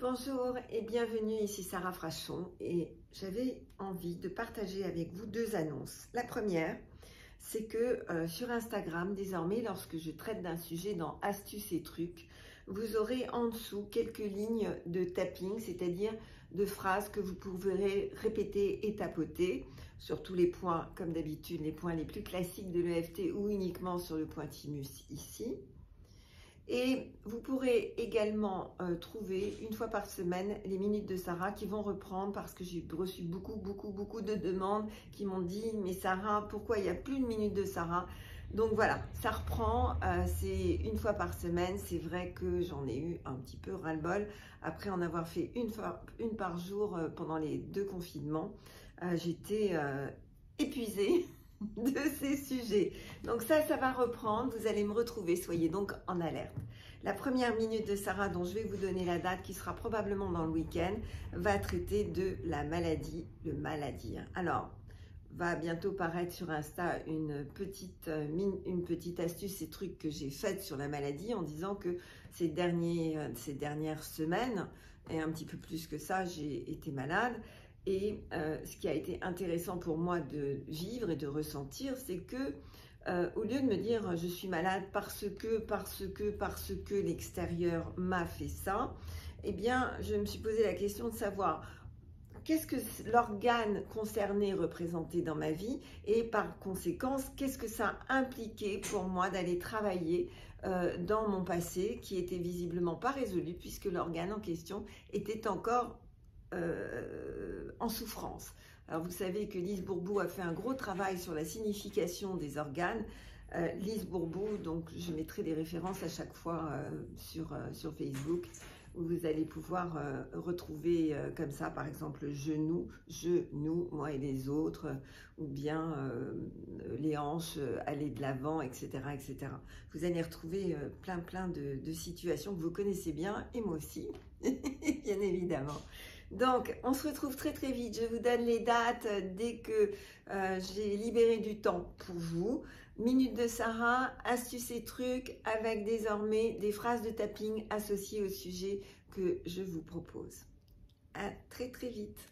Bonjour et bienvenue, ici Sarah Frachon et j'avais envie de partager avec vous deux annonces. La première, c'est que sur Instagram, désormais, lorsque je traite d'un sujet dans Astuces et trucs, vous aurez en dessous quelques lignes de tapping, c'est-à-dire de phrases que vous pourrez répéter et tapoter sur tous les points, comme d'habitude, les points les plus classiques de l'EFT ou uniquement sur le point thymus ici. Et vous pourrez également trouver une fois par semaine les minutes de Sarah qui vont reprendre parce que j'ai reçu beaucoup de demandes qui m'ont dit mais Sarah, pourquoi il n'y a plus de minutes de Sarah? Donc voilà, ça reprend, c'est une fois par semaine. C'est vrai que j'en ai eu un petit peu ras-le-bol après en avoir fait une par jour pendant les deux confinements. J'étais épuisée de ces sujets. Donc ça va reprendre, vous allez me retrouver, soyez donc en alerte. La première minute de Sarah, dont je vais vous donner la date, qui sera probablement dans le week-end, va traiter de la maladie, le maladie. Alors, va bientôt paraître sur Insta une petite astuce et truc que j'ai faite sur la maladie en disant que ces dernières semaines, et un petit peu plus que ça, j'ai été malade. Et ce qui a été intéressant pour moi de vivre et de ressentir, c'est que au lieu de me dire je suis malade parce que l'extérieur m'a fait ça, eh bien je me suis posé la question de savoir qu'est-ce que l'organe concerné représentait dans ma vie et par conséquence, qu'est-ce que ça impliquait pour moi d'aller travailler dans mon passé qui était visiblement pas résolu puisque l'organe en question était encore en souffrance. Alors vous savez que Lise Bourbeau a fait un gros travail sur la signification des organes. Lise Bourbeau, donc je mettrai des références à chaque fois sur Facebook où vous allez pouvoir retrouver comme ça par exemple genou, moi et les autres, ou bien les hanches, aller de l'avant, etc., etc. Vous allez retrouver plein de situations que vous connaissez bien et moi aussi, bien évidemment. Donc, on se retrouve très vite. Je vous donne les dates dès que j'ai libéré du temps pour vous. Minute de Sarah, astuces et trucs avec désormais des phrases de tapping associées au sujet que je vous propose. À très vite.